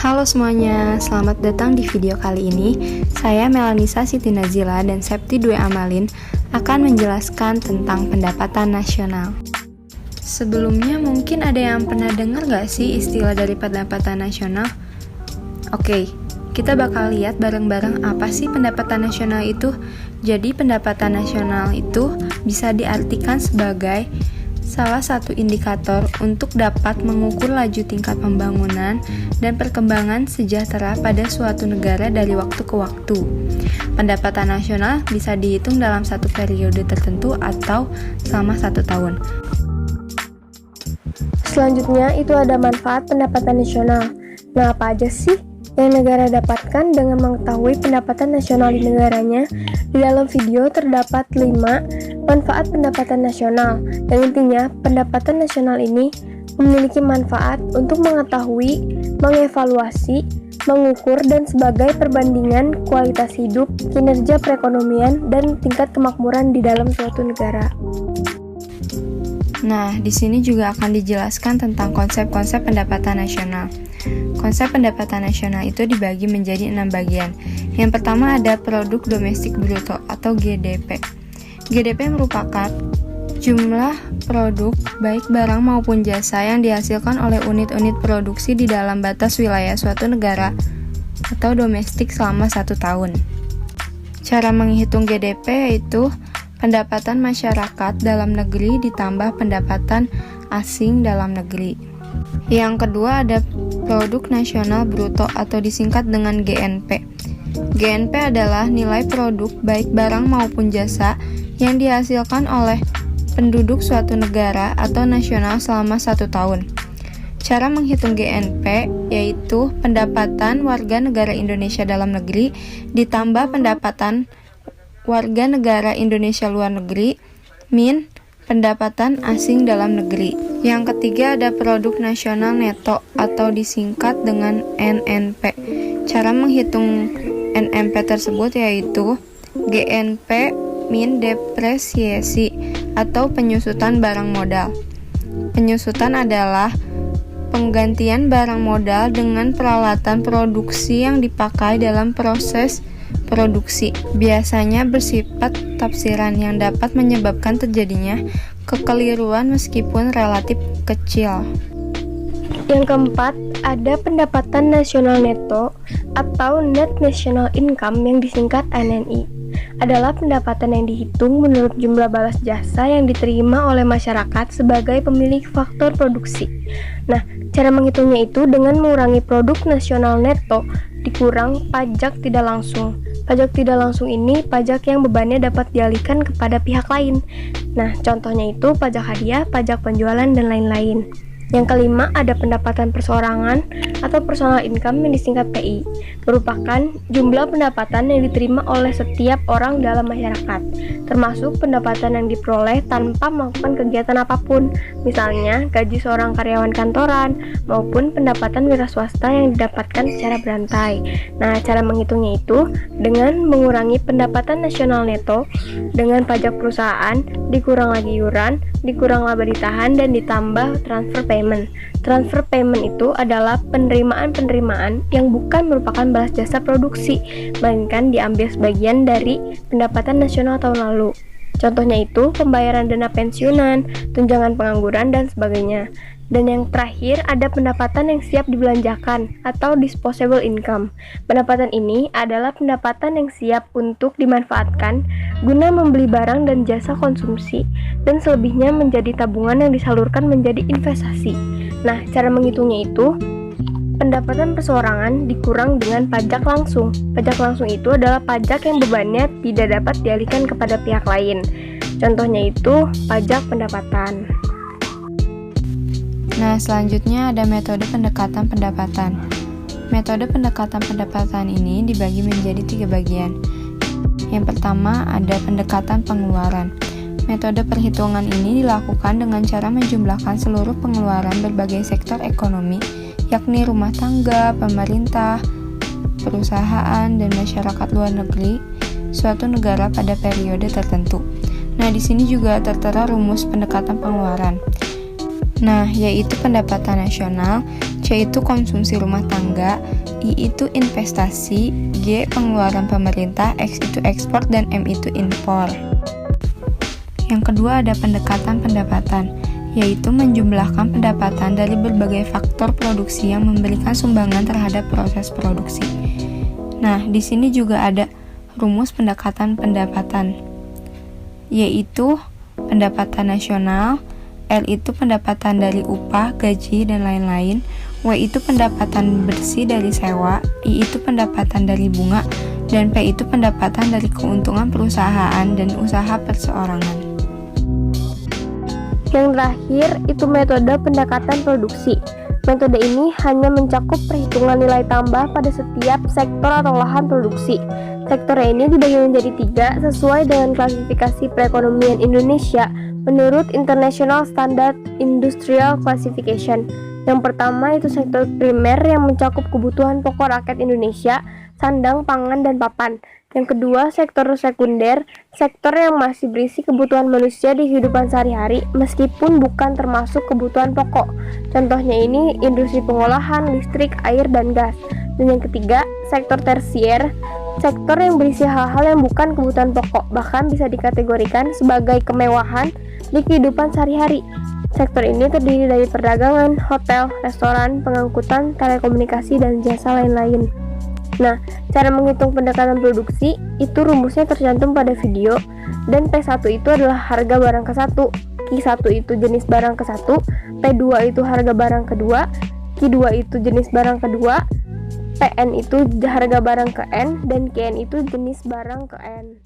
Halo semuanya, selamat datang di video kali ini. Saya Melanisa Siti Nazila dan Septi Dwi Amalin akan menjelaskan tentang pendapatan nasional. Sebelumnya mungkin ada yang pernah dengar gak sih istilah dari pendapatan nasional? Oke, kita bakal lihat bareng-bareng apa sih pendapatan nasional itu. Jadi pendapatan nasional itu bisa diartikan sebagai salah satu indikator untuk dapat mengukur laju tingkat pembangunan dan perkembangan sejahtera pada suatu negara dari waktu ke waktu. Pendapatan nasional bisa dihitung dalam satu periode tertentu atau selama 1 tahun. Selanjutnya itu ada manfaat pendapatan nasional. Nah, apa aja sih yang negara dapatkan dengan mengetahui pendapatan nasional di negaranya? Di dalam video terdapat 5 manfaat pendapatan nasional. Yang intinya, pendapatan nasional ini memiliki manfaat untuk mengetahui, mengevaluasi, mengukur, dan sebagai perbandingan kualitas hidup, kinerja perekonomian, dan tingkat kemakmuran di dalam suatu negara. Nah, di sini juga akan dijelaskan tentang konsep-konsep pendapatan nasional. Konsep pendapatan nasional itu dibagi menjadi 6 bagian. Yang pertama ada produk domestik bruto atau GDP. GDP merupakan jumlah produk baik barang maupun jasa yang dihasilkan oleh unit-unit produksi di dalam batas wilayah suatu negara atau domestik selama 1 tahun. Cara menghitung GDP yaitu pendapatan masyarakat dalam negeri ditambah pendapatan asing dalam negeri. Yang kedua ada produk nasional bruto atau disingkat dengan GNP. GNP adalah nilai produk baik barang maupun jasa yang dihasilkan oleh penduduk suatu negara atau nasional selama 1 tahun. Cara menghitung GNP yaitu pendapatan warga negara Indonesia dalam negeri ditambah pendapatan warga negara Indonesia luar negeri min pendapatan asing dalam negeri. Yang ketiga ada produk nasional neto atau disingkat dengan NNP. Cara menghitung NNP tersebut yaitu GNP min depresiasi atau penyusutan barang modal. Penyusutan adalah penggantian barang modal dengan peralatan produksi yang dipakai dalam proses produksi. Biasanya bersifat tafsiran yang dapat menyebabkan terjadinya kekeliruan meskipun relatif kecil. Yang keempat, ada pendapatan nasional neto atau Net National Income yang disingkat NNI. Adalah pendapatan yang dihitung menurut jumlah balas jasa yang diterima oleh masyarakat sebagai pemilik faktor produksi. Nah, cara menghitungnya itu dengan mengurangi produk nasional neto dikurang pajak tidak langsung. Pajak tidak langsung ini pajak yang bebannya dapat dialihkan kepada pihak lain. Nah, contohnya itu pajak hadiah, pajak penjualan, dan lain-lain. Yang kelima ada pendapatan perseorangan atau personal income yang disingkat PI, merupakan jumlah pendapatan yang diterima oleh setiap orang dalam masyarakat, termasuk pendapatan yang diperoleh tanpa melakukan kegiatan apapun, misalnya gaji seorang karyawan kantoran maupun pendapatan wira swasta yang didapatkan secara berantai. Nah, cara menghitungnya itu dengan mengurangi pendapatan nasional neto dengan pajak perusahaan, dikurang lagi iuran, dikurang laba ditahan, dan ditambah transfer payment. Transfer payment itu adalah penerimaan-penerimaan yang bukan merupakan balas jasa produksi, melainkan diambil sebagian dari pendapatan nasional tahun lalu. Contohnya itu pembayaran dana pensiunan, tunjangan pengangguran, dan sebagainya. Dan yang terakhir ada pendapatan yang siap dibelanjakan atau disposable income. Pendapatan ini adalah pendapatan yang siap untuk dimanfaatkan guna membeli barang dan jasa konsumsi, dan selebihnya menjadi tabungan yang disalurkan menjadi investasi. Nah, cara menghitungnya itu pendapatan perseorangan dikurang dengan pajak langsung. Pajak langsung itu adalah pajak yang bebannya tidak dapat dialihkan kepada pihak lain. Contohnya itu pajak pendapatan. Nah, selanjutnya ada metode pendekatan pendapatan. Metode pendekatan pendapatan ini dibagi menjadi 3 bagian. Yang pertama ada pendekatan pengeluaran. Metode perhitungan ini dilakukan dengan cara menjumlahkan seluruh pengeluaran berbagai sektor ekonomi, yakni rumah tangga, pemerintah, perusahaan, dan masyarakat luar negeri suatu negara pada periode tertentu. Nah, di sini juga tertera rumus pendekatan pengeluaran. Nah, yaitu pendapatan nasional. C itu konsumsi rumah tangga, I itu investasi, G pengeluaran pemerintah, X itu ekspor, dan M itu impor. Yang kedua ada pendekatan pendapatan, yaitu menjumlahkan pendapatan dari berbagai faktor produksi yang memberikan sumbangan terhadap proses produksi. Nah, di sini juga ada rumus pendekatan pendapatan, yaitu pendapatan nasional, L itu pendapatan dari upah, gaji, dan lain-lain, W itu pendapatan bersih dari sewa, I itu pendapatan dari bunga, dan P itu pendapatan dari keuntungan perusahaan dan usaha perseorangan. Yang terakhir itu metode pendekatan produksi. Metode ini hanya mencakup perhitungan nilai tambah pada setiap sektor atau lahan produksi. Sektor ini dibagi menjadi 3 sesuai dengan klasifikasi perekonomian Indonesia menurut International Standard Industrial Classification. Yang pertama itu sektor primer yang mencakup kebutuhan pokok rakyat Indonesia, sandang, pangan, dan papan. Yang kedua, sektor sekunder, sektor yang masih berisi kebutuhan manusia di kehidupan sehari-hari meskipun bukan termasuk kebutuhan pokok. Contohnya ini industri pengolahan, listrik, air, dan gas. Dan yang ketiga, sektor tersier, sektor yang berisi hal-hal yang bukan kebutuhan pokok, bahkan bisa dikategorikan sebagai kemewahan di kehidupan sehari-hari. Sektor ini terdiri dari perdagangan, hotel, restoran, pengangkutan, telekomunikasi, dan jasa lain-lain. Nah, cara menghitung pendekatan produksi itu rumusnya tercantum pada video, dan P1 itu adalah harga barang ke-1, Q1 itu jenis barang ke-1, P2 itu harga barang kedua, Q2 itu jenis barang kedua, PN itu harga barang ke N, dan KN itu jenis barang ke N.